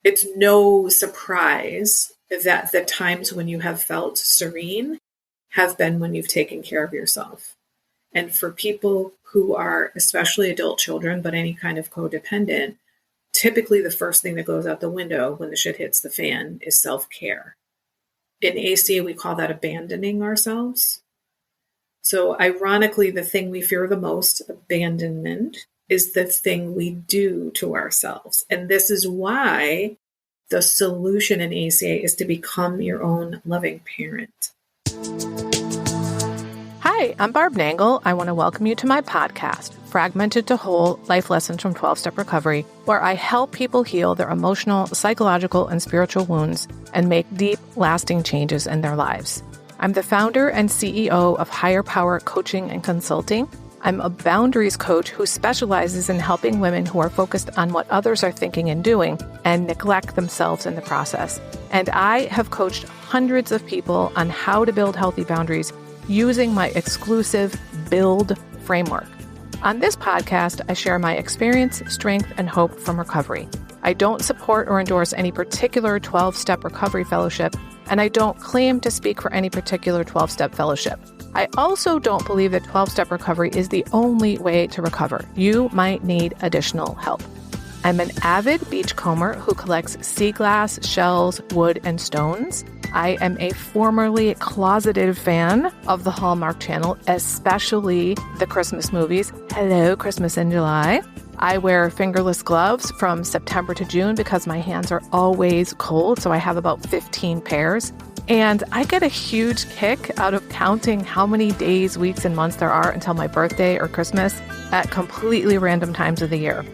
it's no surprise that the times when you have felt serene have been when you've taken care of yourself. And for people who are, especially adult children, but any kind of codependent, typically the first thing that goes out the window when the shit hits the fan is self-care. In ACA, we call that abandoning ourselves. So ironically, the thing we fear the most, abandonment, is the thing we do to ourselves. And this is why the solution in ACA is to become your own loving parent. Hi, I'm Barb Nangle. I want to welcome you to my podcast, Fragmented to Whole, Life Lessons from 12-Step Recovery, where I help people heal their emotional, psychological, and spiritual wounds and make deep, lasting changes in their lives. I'm the founder and CEO of Higher Power Coaching and Consulting. I'm a boundaries coach who specializes in helping women who are focused on what others are thinking and doing and neglect themselves in the process. And I have coached hundreds of people on how to build healthy boundaries using my exclusive Build framework. On this podcast, I share my experience, strength, and hope from recovery. I don't support or endorse any particular 12-step recovery fellowship, and I don't claim to speak for any particular 12-step fellowship. I also don't believe that 12-step recovery is the only way to recover. You might need additional help. I'm an avid beachcomber who collects sea glass, shells, wood, and stones. I am a formerly closeted fan of the Hallmark Channel, especially the Christmas movies. Hello, Christmas in July. I wear fingerless gloves from September to June because my hands are always cold, so I have about 15 pairs. And I get a huge kick out of counting how many days, weeks, and months there are until my birthday or Christmas at completely random times of the year.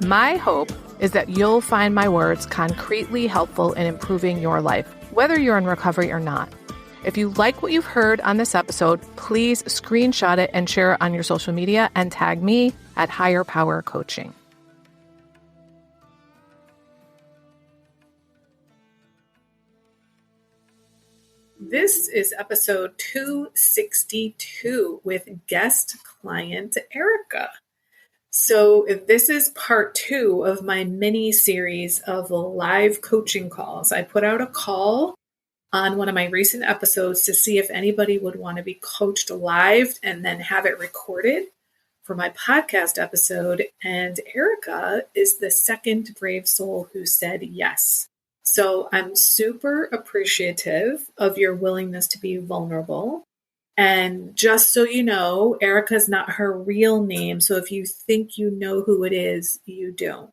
My hope is that you'll find my words concretely helpful in improving your life, whether you're in recovery or not. If you like what you've heard on this episode, please screenshot it and share it on your social media and tag me at Higher Power Coaching. This is episode 262 with guest client Erika. So this is part 2 of my mini series of live coaching calls. I put out a call on one of my recent episodes to see if anybody would want to be coached live and then have it recorded for my podcast episode. And Erika is the second brave soul who said yes. So I'm super appreciative of your willingness to be vulnerable. And just so you know, Erika's not her real name. So if you think you know who it is, you don't.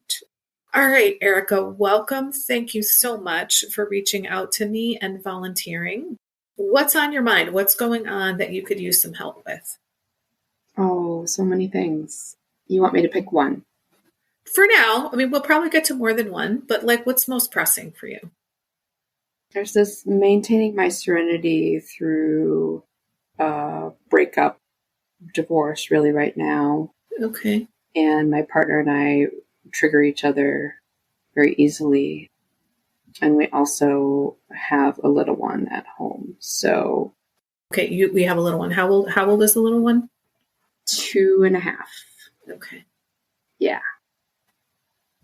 All right, Erika, welcome. Thank you so much for reaching out to me and volunteering. What's on your mind? What's going on that you could use some help with? Oh, so many things. You want me to pick one? For now, I mean, we'll probably get to more than one, but like, what's most pressing for you? There's this maintaining my serenity through breakup, divorce really right now. Okay. And my partner and I trigger each other very easily. And we also have a little one at home. So okay, we have a little one. How old is the little one? 2.5. Okay. Yeah.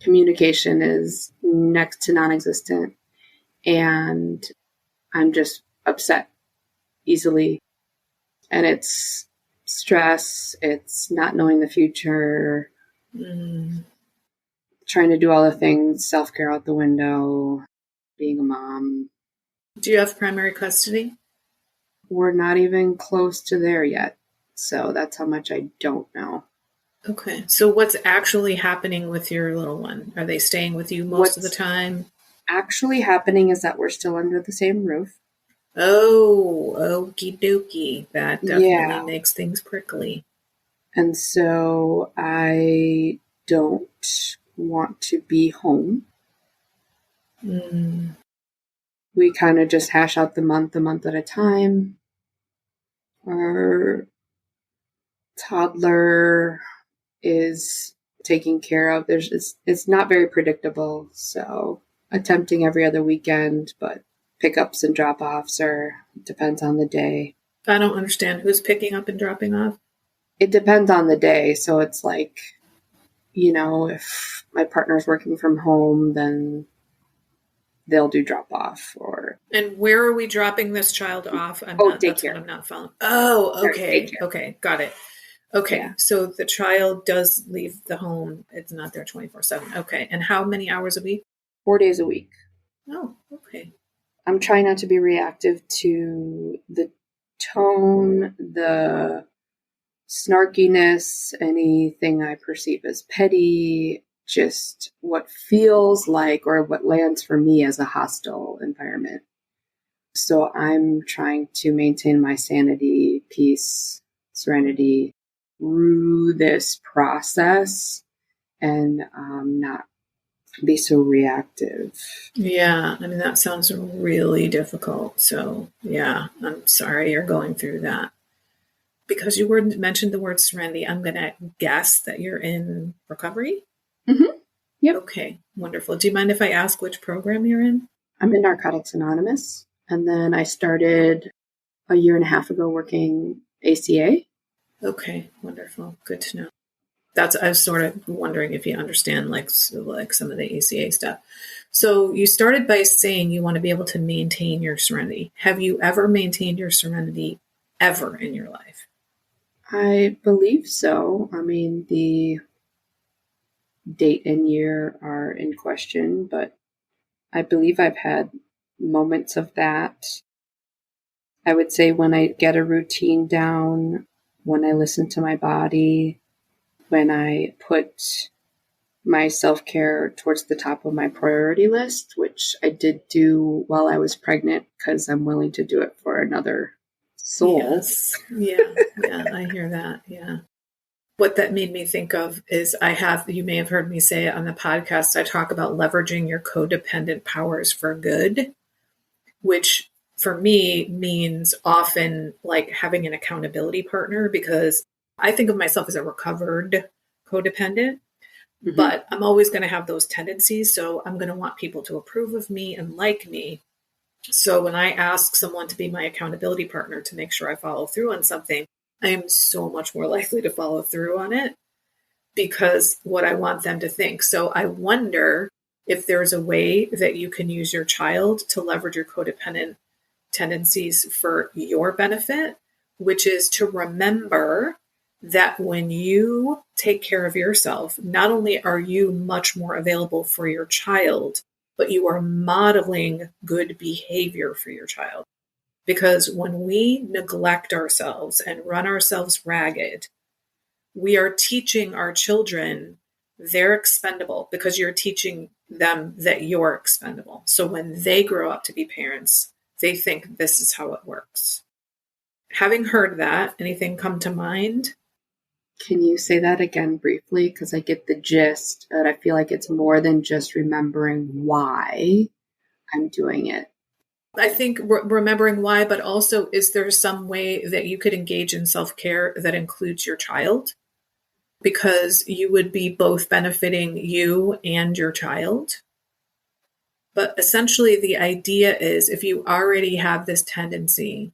Communication is next to non-existent. And I'm just upset easily. And it's stress, it's not knowing the future, trying to do all the things, self-care out the window, being a mom. Do you have primary custody? We're not even close to there yet. So that's how much I don't know. Okay. So what's actually happening with your little one? Are they staying with you most of the time? Actually happening is that we're still under the same roof. Oh, okie dokie. That definitely makes things prickly. And so I don't want to be home. We kind of just hash out the month at a time. Our toddler is taken care of. It's not very predictable. So attempting every other weekend, but pickups and drop-offs depends on the day. I don't understand. Who's picking up and dropping off? It depends on the day. So it's like, if my partner's working from home, then they'll do drop off or. And where are we dropping this child off? That's what Daycare. I'm not following. Oh, okay. Daycare. Okay. Got it. Okay. Yeah. So the child does leave the home. It's not there 24/7. Okay. And how many hours a week? 4 days a week. Oh, okay. I'm trying not to be reactive to the tone, the snarkiness, anything I perceive as petty, just what feels like or what lands for me as a hostile environment. So I'm trying to maintain my sanity, peace, serenity through this process and not be so reactive. Yeah. I mean, that sounds really difficult. So yeah, I'm sorry you're going through that. Because you mentioned the word serenity, I'm going to guess that you're in recovery. Mm-hmm. Yep. Okay, wonderful. Do you mind if I ask which program you're in? I'm in Narcotics Anonymous. And then I started a year and a half ago working ACA. Okay, wonderful. Good to know. I was sort of wondering if you understand like some of the ACA stuff. So you started by saying you want to be able to maintain your serenity. Have you ever maintained your serenity ever in your life? I believe so. I mean, the date and year are in question, but I believe I've had moments of that. I would say when I get a routine down, when I listen to my body, when I put my self-care towards the top of my priority list, which I did do while I was pregnant because I'm willing to do it for another soul. Yes. Yeah, I hear that. Yeah. What that made me think of is you may have heard me say it on the podcast, I talk about leveraging your codependent powers for good, which for me means often like having an accountability partner, because I think of myself as a recovered codependent, mm-hmm. but I'm always going to have those tendencies. So I'm going to want people to approve of me and like me. So when I ask someone to be my accountability partner to make sure I follow through on something, I am so much more likely to follow through on it because what I want them to think. So I wonder if there's a way that you can use your child to leverage your codependent tendencies for your benefit, which is to remember that when you take care of yourself, not only are you much more available for your child, but you are modeling good behavior for your child. Because when we neglect ourselves and run ourselves ragged, we are teaching our children they're expendable because you're teaching them that you're expendable. So when they grow up to be parents, they think this is how it works. Having heard that, anything come to mind? Can you say that again briefly? Because I get the gist, but I feel like it's more than just remembering why I'm doing it. I think remembering why, but also is there some way that you could engage in self-care that includes your child? Because you would be both benefiting you and your child. But essentially the idea is if you already have this tendency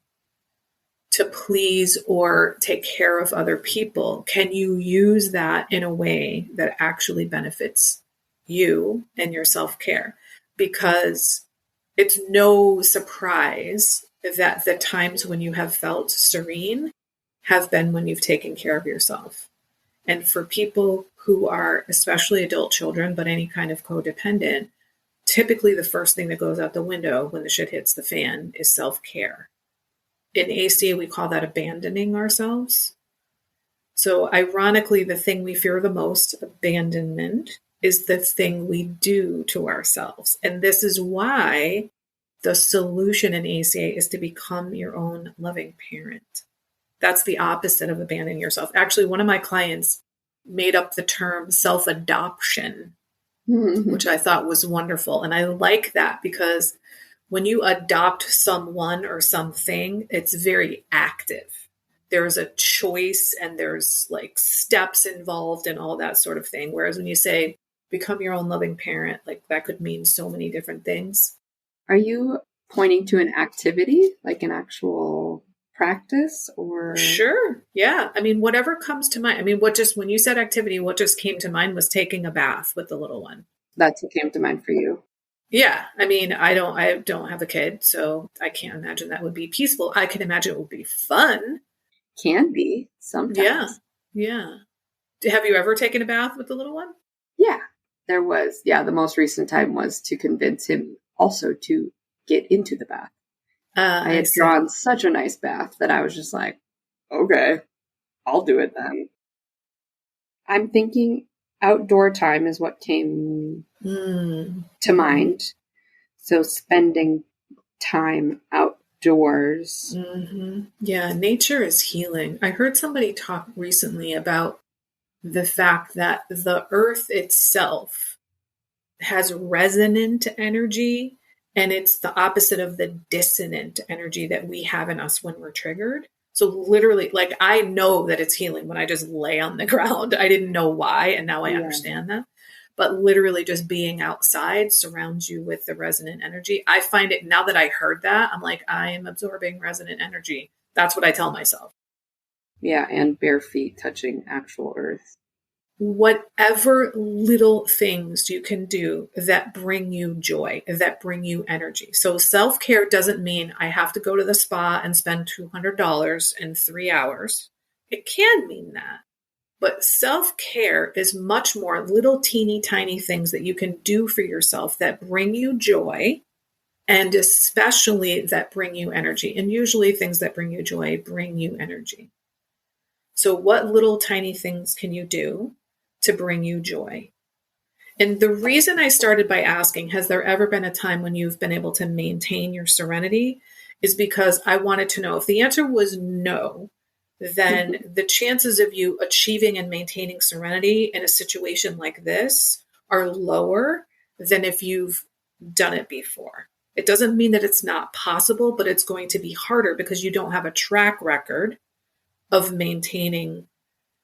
to please or take care of other people, can you use that in a way that actually benefits you and your self-care? Because it's no surprise that the times when you have felt serene have been when you've taken care of yourself. And for people who are, especially adult children, but any kind of codependent, typically the first thing that goes out the window when the shit hits the fan is self-care. In ACA, we call that abandoning ourselves. So ironically, the thing we fear the most, abandonment, is the thing we do to ourselves. And this is why the solution in ACA is to become your own loving parent. That's the opposite of abandoning yourself. Actually, one of my clients made up the term self-adoption, mm-hmm. which I thought was wonderful. And I like that because when you adopt someone or something, it's very active. There's a choice and there's like steps involved and all that sort of thing. Whereas when you say become your own loving parent, like that could mean so many different things. Are you pointing to an activity, like an actual practice or? Sure. Yeah. I mean, whatever comes to mind. I mean, when you said activity, what just came to mind was taking a bath with the little one. That's what came to mind for you. Yeah. I mean, I don't have a kid, so I can't imagine that would be peaceful. I can imagine it would be fun. Can be Yeah. sometimes. Yeah. Have you ever taken a bath with the little one? Yeah, there was. Yeah, the most recent time was to convince him also to get into the bath. I I had see. drawn such a nice bath that I was just like, okay, I'll do it then. I'm thinking outdoor time is what came Mm. to mind. So spending time outdoors. Yeah, nature is healing. I heard somebody talk recently about the fact that the earth itself has resonant energy, and it's the opposite of the dissonant energy that we have in us when we're triggered. So literally, like, I know that it's healing when I just lay on the ground. I didn't know why, and now I Yeah. understand that. But literally just being outside surrounds you with the resonant energy. I find it, now that I heard that, I'm like, I am absorbing resonant energy. That's what I tell myself. Yeah, and bare feet touching actual earth. Whatever little things you can do that bring you joy, that bring you energy. So self care doesn't mean I have to go to the spa and spend $200 in 3 hours. It can mean that. But self care is much more little teeny tiny things that you can do for yourself that bring you joy, and especially that bring you energy. And usually things that bring you joy bring you energy. So, what little tiny things can you do to bring you joy? And the reason I started by asking, has there ever been a time when you've been able to maintain your serenity? Is because I wanted to know if the answer was no, then the chances of you achieving and maintaining serenity in a situation like this are lower than if you've done it before. It doesn't mean that it's not possible, but it's going to be harder because you don't have a track record of maintaining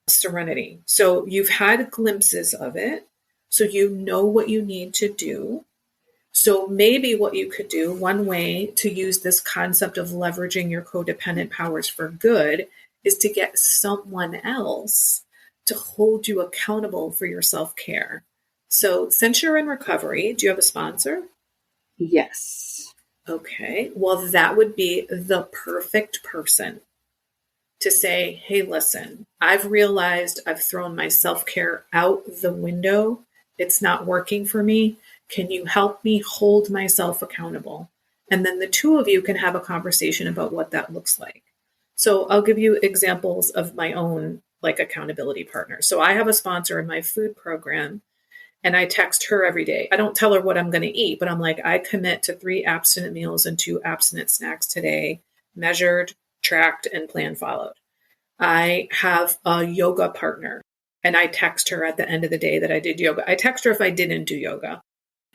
serenity. So you've had glimpses of it. So you know what you need to do. So maybe what you could do, one way to use this concept of leveraging your codependent powers for good, is to get someone else to hold you accountable for your self care. So since you're in recovery, do you have a sponsor? Yes. Okay. Well, that would be the perfect person to say, hey, listen, I've realized I've thrown my self care out the window. It's not working for me. Can you help me hold myself accountable? And then the two of you can have a conversation about what that looks like. So I'll give you examples of my own like accountability partners. So I have a sponsor in my food program, and I text her every day. I don't tell her what I'm going to eat, but I'm like, I commit to 3 abstinent meals and 2 abstinent snacks today, measured, tracked, and plan followed. I have a yoga partner, and I text her at the end of the day that I did yoga. I text her if I didn't do yoga.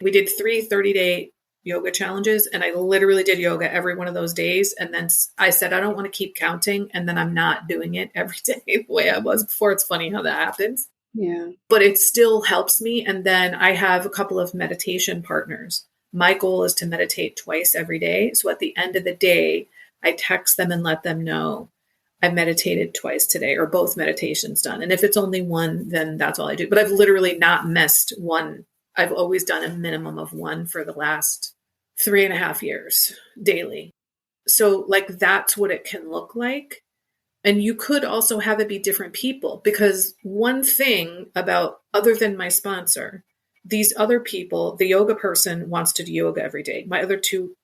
We did 3 30-day yoga challenges, and I literally did yoga every one of those days. And then I said, I don't want to keep counting. And then I'm not doing it every day the way I was before. It's funny how that happens, Yeah. but it still helps me. And then I have a couple of meditation partners. My goal is to meditate twice every day. So at the end of the day, I text them and let them know I meditated twice today, or both meditations done. And if it's only one, then that's all I do. But I've literally not missed one. I've always done a minimum of one for the last 3.5 years daily. So, like, that's what it can look like. And you could also have it be different people, because one thing about, other than my sponsor, these other people, the yoga person wants to do yoga every day. My other 2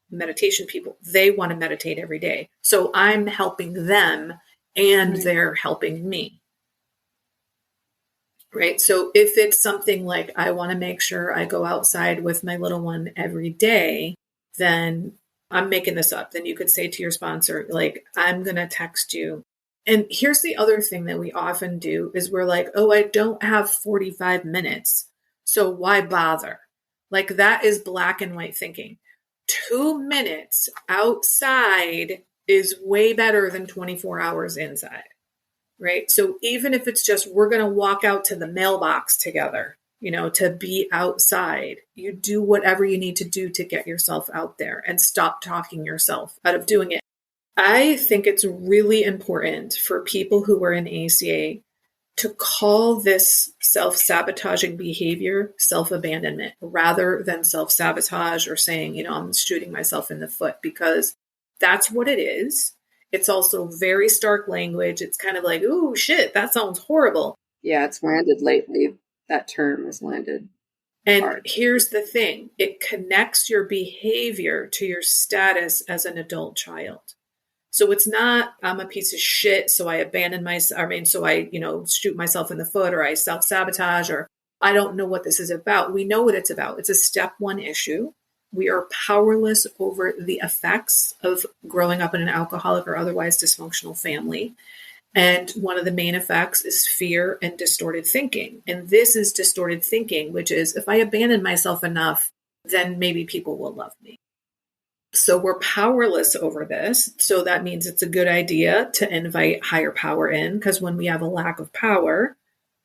meditation people, they want to meditate every day. So I'm helping them and Right. they're helping me. Right. So if it's something like I want to make sure I go outside with my little one every day, then I'm making this up. Then you could say to your sponsor, like, I'm going to text you. And here's the other thing that we often do is we're like, oh, I don't have 45 minutes. So why bother? Like, that is black and white thinking. 2 minutes outside is way better than 24 hours inside. Right. So even if it's just, we're going to walk out to the mailbox together, to be outside, you do whatever you need to do to get yourself out there and stop talking yourself out of doing it. I think it's really important for people who are in ACA to call this self-sabotaging behavior self-abandonment rather than self-sabotage or saying, I'm shooting myself in the foot, because that's what it is. It's also very stark language. It's kind of like, ooh, shit, that sounds horrible. Yeah, it's landed lately. That term has landed. And hard. Here's the thing. It connects your behavior to your status as an adult child. So it's not, I'm a piece of shit, so I abandon myself. So I, shoot myself in the foot, or I self-sabotage, or I don't know what this is about. We know what it's about. It's a step one issue. We are powerless over the effects of growing up in an alcoholic or otherwise dysfunctional family. And one of the main effects is fear and distorted thinking. And this is distorted thinking, which is, if I abandon myself enough, then maybe people will love me. So we're powerless over this. So that means it's a good idea to invite higher power in, because when we have a lack of power,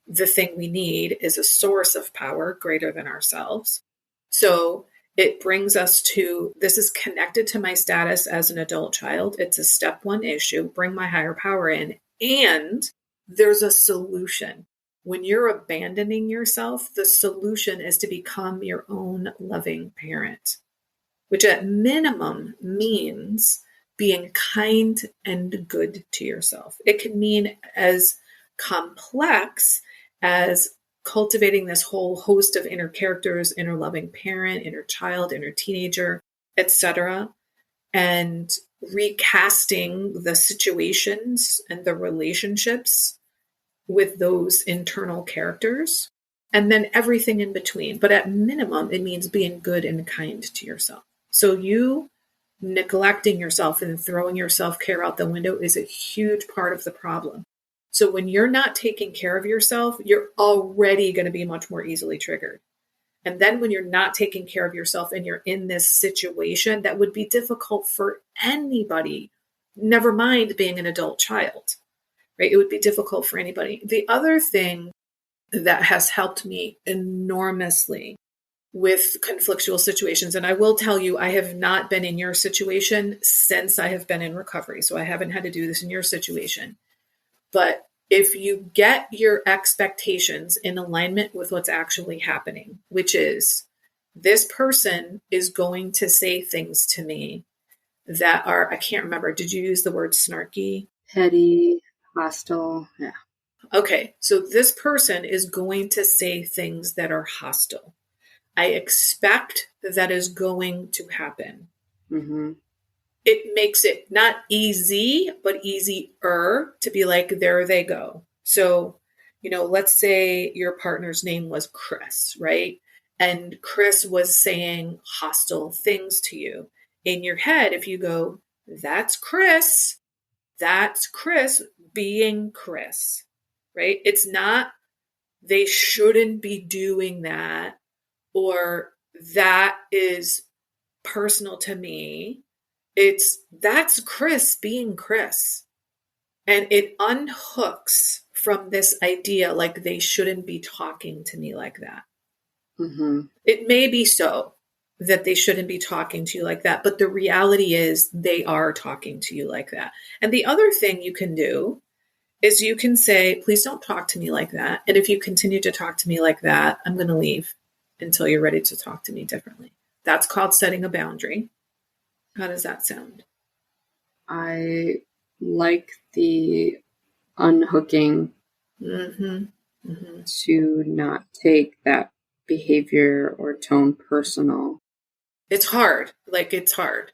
the thing we need is a source of power greater than ourselves. So it brings us to, this is connected to my status as an adult child. It's a step one issue. Bring my higher power in. And there's a solution. When you're abandoning yourself, the solution is to become your own loving parent, which at minimum means being kind and good to yourself. It can mean as complex as cultivating this whole host of inner characters, inner loving parent, inner child, inner teenager, etc., and recasting the situations and the relationships with those internal characters, and then everything in between. But at minimum, it means being good and kind to yourself. So you neglecting yourself and throwing your self-care out the window is a huge part of the problem. So when you're not taking care of yourself, you're already going to be much more easily triggered. And then when you're not taking care of yourself and you're in this situation that would be difficult for anybody, never mind being an adult child, right? It would be difficult for anybody. The other thing that has helped me enormously with conflictual situations, and I will tell you, I have not been in your situation since I have been in recovery. So I haven't had to do this in your situation. But if you get your expectations in alignment with what's actually happening, which is, this person is going to say things to me that are, I can't remember, did you use the word snarky? Petty, hostile, yeah. Okay, so this person is going to say things that are hostile. I expect that is going to happen. Mm-hmm. It makes it not easy, but easier to be like, there they go. So, let's say your partner's name was Chris, right? And Chris was saying hostile things to you. In your head, if you go, that's Chris being Chris, right? It's not, they shouldn't be doing that, or that is personal to me. That's Chris being Chris. And it unhooks from this idea like they shouldn't be talking to me like that. Mm-hmm. It may be so that they shouldn't be talking to you like that, but the reality is they are talking to you like that. And the other thing you can do is you can say, please don't talk to me like that. And if you continue to talk to me like that, I'm going to leave until you're ready to talk to me differently. That's called setting a boundary. How does that sound? I like the unhooking to not take that behavior or tone personal. It's hard. It's hard.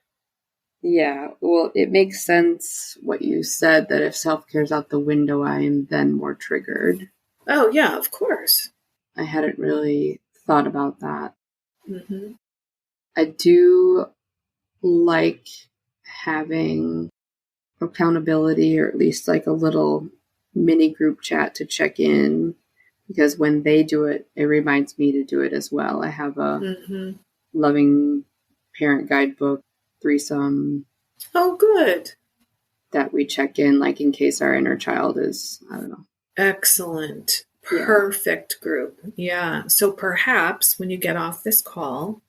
Yeah, well, it makes sense what you said, that if self-care's out the window, I am then more triggered. Oh, yeah, of course. I hadn't really thought about that. Mm-hmm. I do like having accountability, or at least like a little mini group chat to check in, because when they do it, it reminds me to do it as well. I have a loving parent guidebook, threesome. Oh, good. That we check in, like in case our inner child is, I don't know. Excellent. Perfect group. Yeah. So perhaps when you get off this call,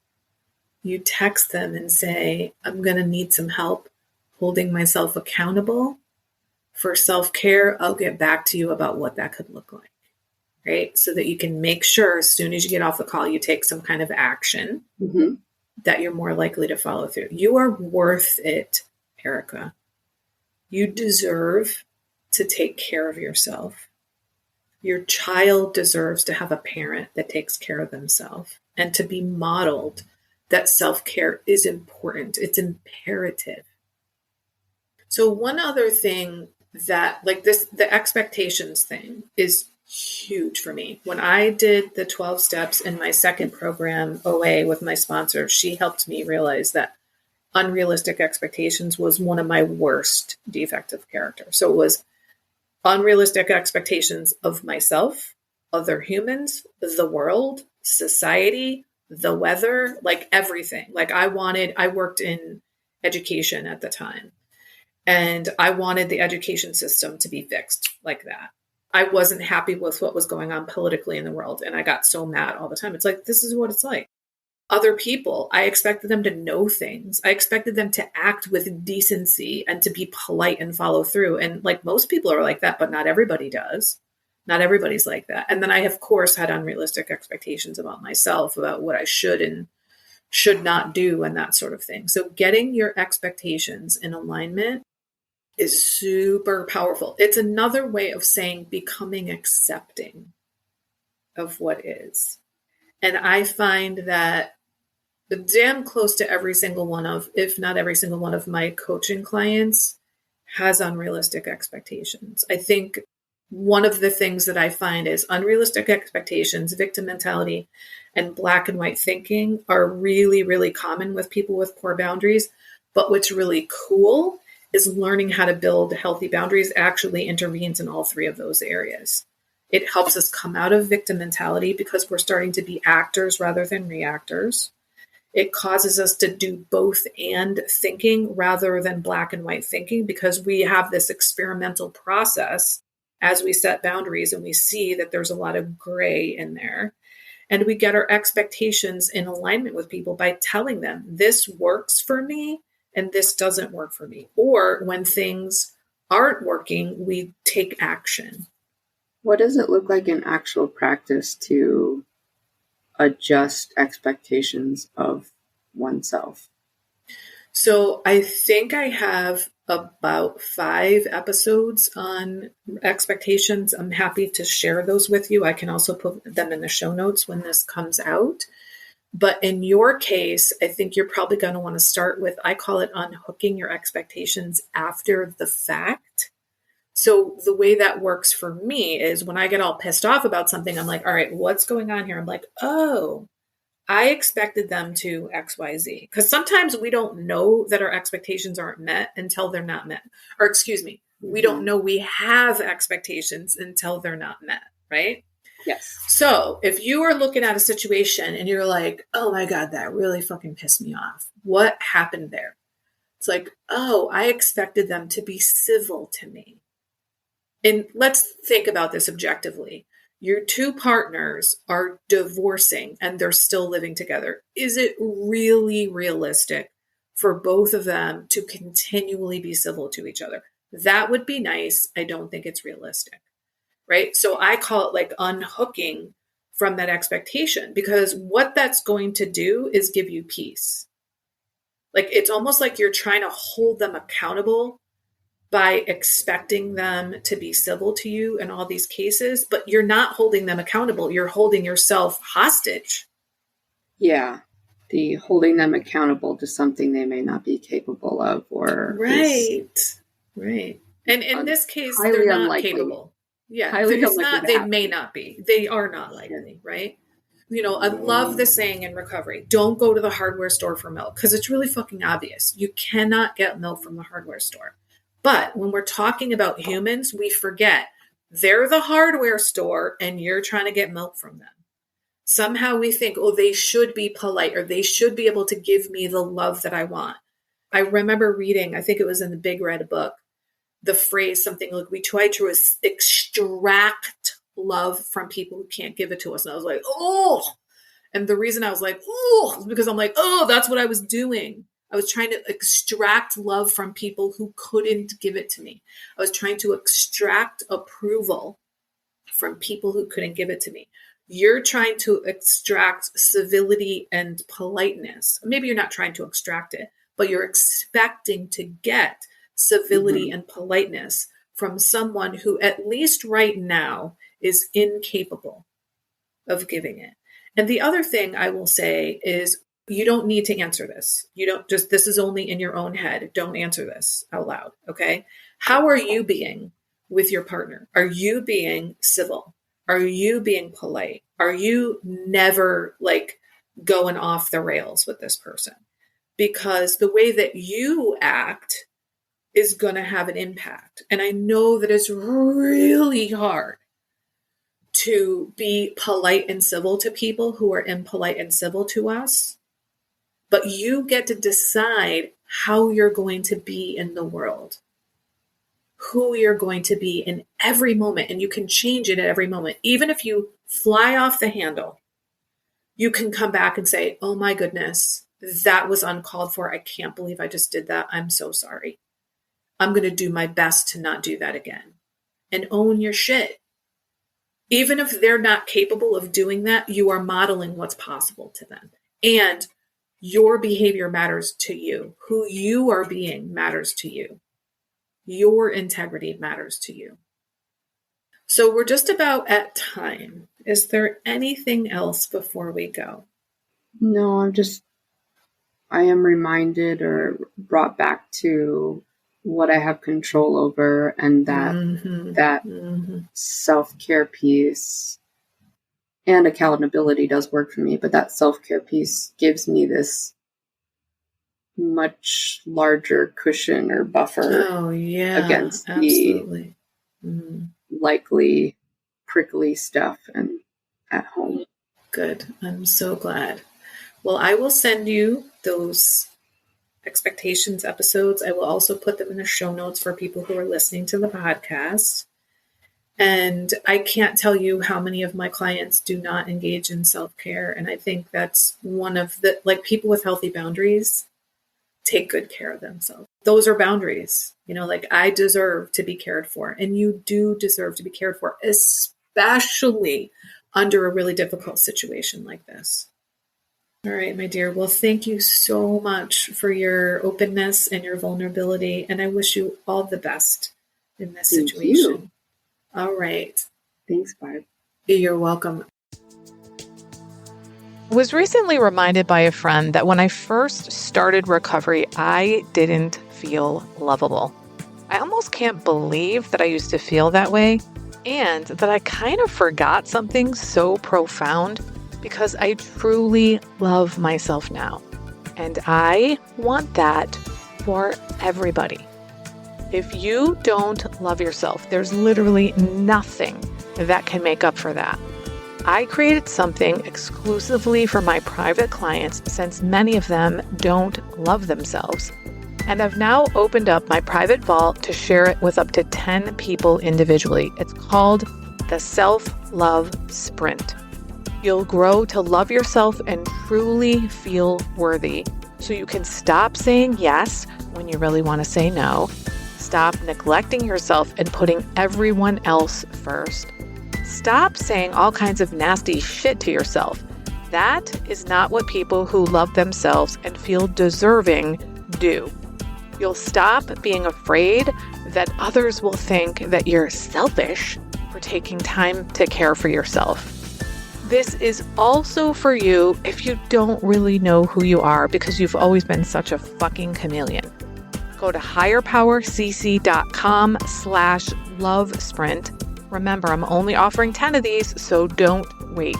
you text them and say, I'm going to need some help holding myself accountable For self-care, I'll get back to you about what that could look like, right? So that you can make sure as soon as you get off the call, you take some kind of action that you're more likely to follow through. You are worth it, Erika. You deserve to take care of yourself. Your child deserves to have a parent that takes care of themselves and to be modeled that self-care is important. It's imperative. So one other thing that like this, the expectations thing is huge for me. When I did the 12 steps in my second program, OA, with my sponsor, she helped me realize that unrealistic expectations was one of my worst defects of character. So it was unrealistic expectations of myself, other humans, the world, society, the weather, like everything. Like I worked in education at the time, and I wanted the education system to be fixed like that. I wasn't happy with what was going on politically in the world. And I got so mad all the time. It's like, this is what it's like. Other people, I expected them to know things. I expected them to act with decency and to be polite and follow through. And like most people are like that, but not everybody does. Not everybody's like that. And then I, of course, had unrealistic expectations about myself, about what I should and should not do and that sort of thing. So getting your expectations in alignment is super powerful. It's another way of saying becoming accepting of what is. And I find that damn close to every single one of, if not every single one of my coaching clients has unrealistic expectations. I think one of the things that I find is unrealistic expectations, victim mentality, and black and white thinking are really, really common with people with poor boundaries. But what's really cool is learning how to build healthy boundaries actually intervenes in all three of those areas. It helps us come out of victim mentality because we're starting to be actors rather than reactors. It causes us to do both and thinking rather than black and white thinking, because we have this experimental process as we set boundaries and we see that there's a lot of gray in there. And we get our expectations in alignment with people by telling them this works for me and this doesn't work for me. Or when things aren't working, we take action. What does it look like in actual practice to adjust expectations of oneself? So I think I have about 5 episodes on expectations. I'm happy to share those with you. I can also put them in the show notes when this comes out. But in your case, I think you're probably going to want to start with, I call it unhooking your expectations after the fact. So the way that works for me is when I get all pissed off about something, I'm like, all right, what's going on here? I'm like, oh, I expected them to X, Y, Z. Because sometimes we don't know that our expectations aren't met until they're not met. Or excuse me, we don't know we have expectations until they're not met, right? Yes. So if you are looking at a situation and you're like, oh my God, that really fucking pissed me off. What happened there? It's like, oh, I expected them to be civil to me. And let's think about this objectively. Your two partners are divorcing and they're still living together. Is it really realistic for both of them to continually be civil to each other? That would be nice. I don't think it's realistic, right? So I call it like unhooking from that expectation, because what that's going to do is give you peace. Like it's almost like you're trying to hold them accountable by expecting them to be civil to you in all these cases, but you're not holding them accountable. You're holding yourself hostage. Yeah. The holding them accountable to something they may not be capable of, or right. And in this case, they're not unlikely. Capable. Yeah. Highly it's not, they happen. may not be. They are not likely, right? You know, I love the saying in recovery, don't go to the hardware store for milk, because it's really fucking obvious. You cannot get milk from the hardware store. But when we're talking about humans, we forget they're the hardware store and you're trying to get milk from them. Somehow we think, oh, they should be polite or they should be able to give me the love that I want. I remember reading, I think it was in the Big Red Book, the phrase something like, we try to extract love from people who can't give it to us. And I was like, oh, and the reason I was like, oh, is because I'm like, oh, that's what I was doing. I was trying to extract love from people who couldn't give it to me. I was trying to extract approval from people who couldn't give it to me. You're trying to extract civility and politeness. Maybe you're not trying to extract it, but you're expecting to get civility and politeness from someone who, at least right now, is incapable of giving it. And the other thing I will say is, you don't need to answer this. You don't just, this is only in your own head. Don't answer this out loud. Okay. How are you being with your partner? Are you being civil? Are you being polite? Are you never like going off the rails with this person? Because the way that you act is going to have an impact. And I know that it's really hard to be polite and civil to people who are impolite and civil to us. But you get to decide how you're going to be in the world, who you're going to be in every moment. And you can change it at every moment. Even if you fly off the handle, you can come back and say, oh my goodness, that was uncalled for. I can't believe I just did that. I'm so sorry. I'm going to do my best to not do that again. And own your shit. Even if they're not capable of doing that, you are modeling what's possible to them. And your behavior matters to you. Who you are being matters to you. Your integrity matters to you. So we're just about at time. Is there anything else before we go? No, I am reminded or brought back to what I have control over, and that self-care piece and accountability does work for me, but that self-care piece gives me this much larger cushion or buffer against absolutely. the likely prickly stuff and at home. Good. I'm so glad. Well, I will send you those expectations episodes. I will also put them in the show notes for people who are listening to the podcast. And I can't tell you how many of my clients do not engage in self-care. And I think that's one of the, like, people with healthy boundaries take good care of themselves. Those are boundaries, like, I deserve to be cared for. And you do deserve to be cared for, especially under a really difficult situation like this. All right, my dear. Well, thank you so much for your openness and your vulnerability. And I wish you all the best in this situation. You. All right. Thanks, Barb. You're welcome. I was recently reminded by a friend that when I first started recovery, I didn't feel lovable. I almost can't believe that I used to feel that way, and that I kind of forgot something so profound, because I truly love myself now. And I want that for everybody. If you don't love yourself, there's literally nothing that can make up for that. I created something exclusively for my private clients, since many of them don't love themselves. And I've now opened up my private vault to share it with up to 10 people individually. It's called the Self-Love Sprint. You'll grow to love yourself and truly feel worthy, so you can stop saying yes when you really want to say no, stop neglecting yourself and putting everyone else first, stop saying all kinds of nasty shit to yourself. That is not what people who love themselves and feel deserving do. You'll stop being afraid that others will think that you're selfish for taking time to care for yourself. This is also for you if you don't really know who you are, because you've always been such a fucking chameleon. Go to higherpowercc.com/love sprint. Remember, I'm only offering 10 of these, so don't wait.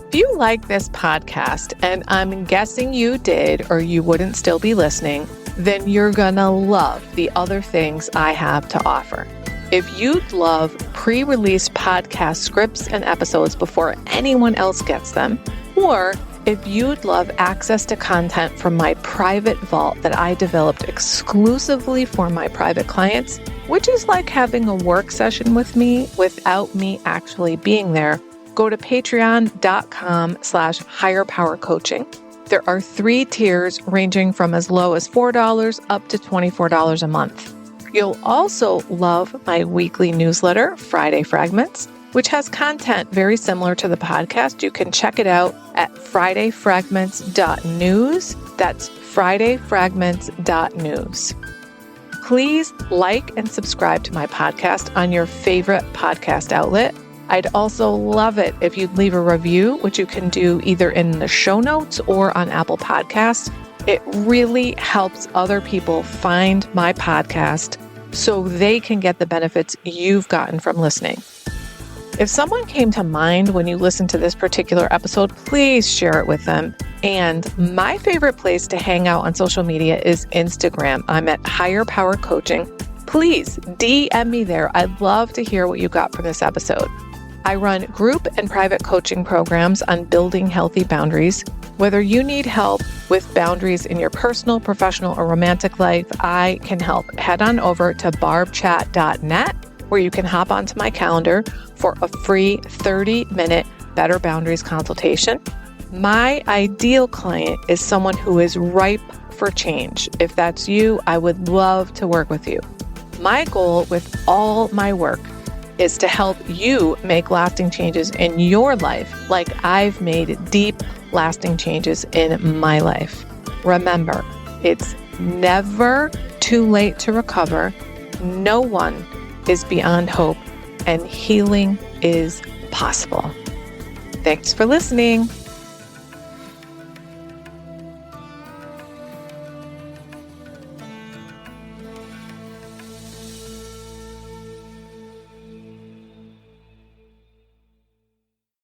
If you like this podcast, and I'm guessing you did or you wouldn't still be listening, then you're gonna love the other things I have to offer. If you'd love pre-release podcast scripts and episodes before anyone else gets them, or if you'd love access to content from my private vault that I developed exclusively for my private clients, which is like having a work session with me without me actually being there, go to patreon.com/higherpowercoaching. There are 3 tiers ranging from as low as $4 up to $24 a month. You'll also love my weekly newsletter, Friday Fragments, which has content very similar to the podcast. You can check it out at fridayfragments.news. That's fridayfragments.news. Please like and subscribe to my podcast on your favorite podcast outlet. I'd also love it if you'd leave a review, which you can do either in the show notes or on Apple Podcasts. It really helps other people find my podcast so they can get the benefits you've gotten from listening. If someone came to mind when you listened to this particular episode, please share it with them. And my favorite place to hang out on social media is Instagram. I'm at Higher Power Coaching. Please DM me there. I'd love to hear what you got from this episode. I run group and private coaching programs on building healthy boundaries. Whether you need help with boundaries in your personal, professional, or romantic life, I can help. Head on over to barbchat.net, where you can hop onto my calendar for a free 30-minute Better Boundaries consultation. My ideal client is someone who is ripe for change. If that's you, I would love to work with you. My goal with all my work is to help you make lasting changes in your life, like I've made deep, lasting changes in my life. Remember, it's never too late to recover. No one is beyond hope, and healing is possible. Thanks for listening.